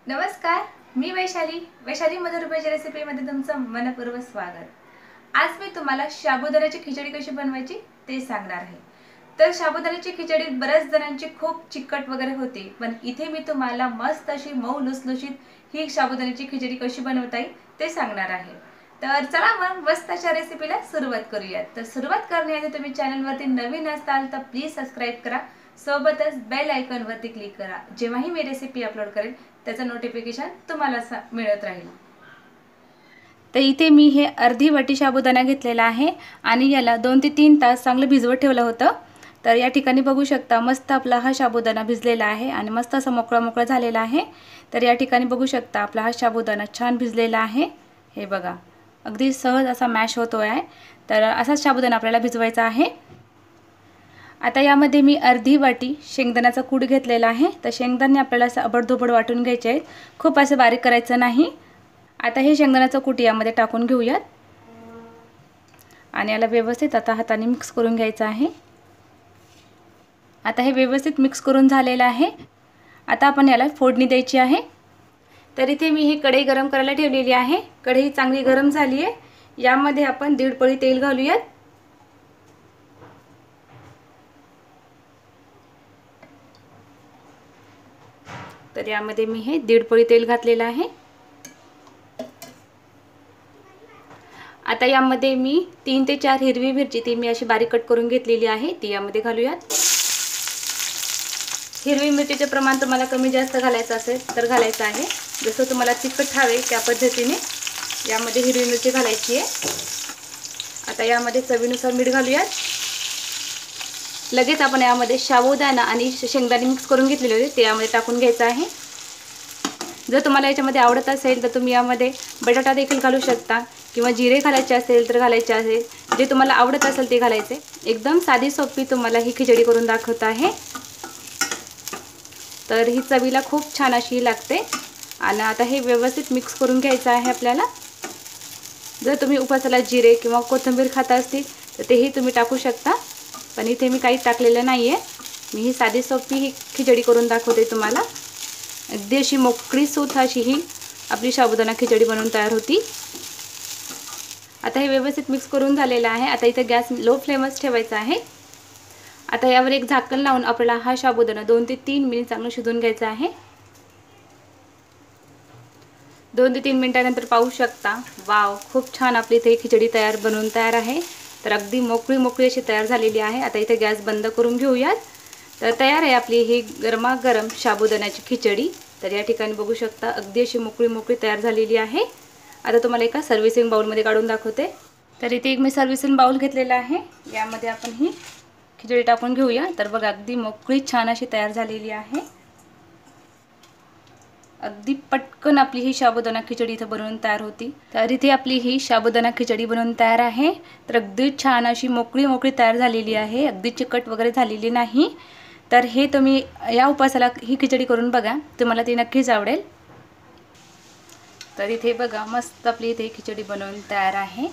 नमस्कार, मी वैशाली मधुर रुपयाच्या रेसिपीमध्ये तुमचं मनपूर्वक स्वागत। आज मी तुम्हाला साबुदाण्याची खिचडी कशी बनवायची ते सांगणार आहे। तर साबुदाण्याची खिचडी बऱ्याच जणांची खूप चिकट वगैरे होते, पण इथे मी तुम्हाला मस्त अशी मऊ लुसलुशीत ही साबुदाण्याची खिचडी कशी बनवता येईल ते सांगणार आहे। तर चला मग मस्त अशा रेसिपीला सुरुवात करूया। तर सुरुवात करण्याआधी तुम्ही चॅनलवरती नवीन असाल तर प्लीज सबस्क्राइब करा, सोबतच बेल आयकॉन वरती क्लिक करा, जेव्हाही मी रेसिपी अपलोड करेन त्याचं नोटिफिकेशन तुम्हाला मिळत राहील। तर इथे मी हे अर्धी वाटी साबुदाणा घेतलेला आहे आणि याला 2 ते 3 तास चांगलं भिजवत ठेवलं होतं। तर या ठिकाणी बघू शकता मस्त आपला हा साबुदाणा भिजलेला आहे आणि मस्त असा मोकळा झालेला आहे। तर या ठिकाणी बघू शकता आपला हा साबुदाणा छान भिजलेला आहे। हे बघा अगदी सहज असा मॅश होतोय आहे। तर असाच साबुदाणा आपल्याला भिजवायचा आहे। आता यामध्ये मी अर्धी वाटी शेंगदाण्याचा कूट घेतलेला आहे। तर शेंगदाणे आपल्याला असं अबडधोबड वाटून घ्यायचे आहेत, खूप असे बारीक करायचं नाही। आता हे शेंगदाण्याचा कूट यामध्ये टाकून घेऊयात आणि याला व्यवस्थित आता हाताने मिक्स करून घ्यायचं आहे। आता हे व्यवस्थित मिक्स करून झालेलं आहे। आता आपण याला फोडणी द्यायची आहे। तर इथे मी ही कढई गरम करायला ठेवलेली आहे। कढई चांगली गरम झाली आहे। यामध्ये आपण 1.5 पळी तेल घालूयात। तर यामध्ये मी हे 1.5 पळी तेल घातलेलं आहे। आता यामध्ये मी 3 ते 4 हिरवी मिरची ती मी अशी बारीक कट करून घेतलेली आहे ती यामध्ये घालूयात। हिरवी मिरचीचे प्रमाण तुम्हाला कमी जास्त घालायचं असेल तर घालायचं आहे, जसं तुम्हाला तिखट हवे त्या पद्धतीने यामध्ये हिरवी मिरची घालायची आहे। आता यामध्ये चवीनुसार मीठ घालूयात। लगेच आपण यामध्ये साबुदाणा आणि शेंगदाणे मिक्स करून घेतलेले होते ते यामध्ये टाकून घ्यायचं आहे। जर तुम्हाला याच्यामध्ये आवडत असेल तर तुम्ही यामध्ये बटाटा देखील घालू शकता किंवा जिरे घालायचे असेल तर घालायचे आहे, जे तुम्हाला आवडत असेल ते घालायचे। एकदम साधी सोपी तुम्हाला ही खिचडी करून दाखवत आहे। तर ही चवीला खूप छान अशी लागते आणि आता हे व्यवस्थित मिक्स करून घ्यायचं आहे आपल्याला। जर तुम्ही उपासाला जिरे किंवा कोथिंबीर खाता असतील तर तेही तुम्ही टाकू शकता, पण इथे मी काही टाकलेलं नाहीये। मी ही साधी सोपी ही खिचडी करून दाखवते तुम्हाला। अगदी अशी मोकळी सूत अशी ही आपली साबुदाणा खिचडी बनवून तयार होती। आता हे व्यवस्थित मिक्स करून झालेलं आहे। आता इथे गॅस लो फ्लेमच ठेवायचा आहे। आता यावर एक झाकण लावून आपल्याला हा साबुदाणा 2 ते 3 मिनिट चांगलं शिजवून घ्यायचा आहे। 2 ते 3 मिनिटांनंतर पाहू शकता, वाव, खूप छान आपली इथे खिचडी बनवून तयार आहे। तर अगदी मोकळी अशी तयार झालेली आहे। आता इथे गॅस बंद करून घेऊयात। तर तयार आहे आपली ही गरमागरम साबुदाण्याची खिचडी। तर या ठिकाणी बघू शकता अगदी अशी मोकळी तयार झालेली आहे। आता तुम्हाला एका सर्व्हिसिंग बाउलमध्ये काढून दाखवते। तर इथे एक मी सर्व्हिसिंग बाउल घेतलेला आहे, यामध्ये आपण ही खिचडी टाकून घेऊया। तर बघा अगदी मोकळी छान अशी तयार झालेली आहे। अगदी पटकन आपली ही साबुदाणा खिचडी इथे बनवून तयार होती। तर इथे आपली ही साबुदाणा खिचडी बनवून तयार आहे। तर अगदी छान अशी मोकळी तयार झालेली आहे, अगदी चिकट वगैरे झालेली नाही। तर हे तुम्ही या उपासाला ही खिचडी करून बघा, तुम्हाला ती नक्कीच आवडेल। तर इथे बघा मस्त आपली इथे खिचडी बनवून तयार आहे।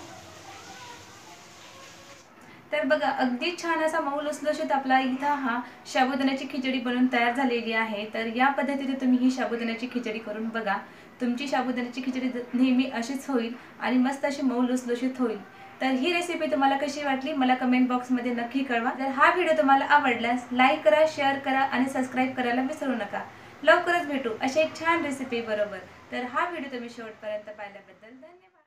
तर बघा अगदी छान असा मऊ लुसलुशीत आपला इथं हा साबुदाण्याची खिचडी बनवून तयार झालेली आहे। तर या पद्धतीने तुम्ही ही साबुदाण्याची खिचडी करून बघा, तुमची साबुदाण्याची खिचडी नेहमी अशीच होईल आणि मस्त अशी मऊ लुसलुशीत होईल। तर ही रेसिपी तुम्हाला कशी वाटली मला कमेंट बॉक्समध्ये नक्की कळवा। जर हा व्हिडिओ तुम्हाला आवडल्यास लाईक करा, शेअर करा आणि सबस्क्राइब करायला विसरू नका। लवकरच भेटू अशा एक छान रेसिपी बरोबर। तर हा व्हिडिओ तुम्ही शेवटपर्यंत पाहिल्याबद्दल धन्यवाद।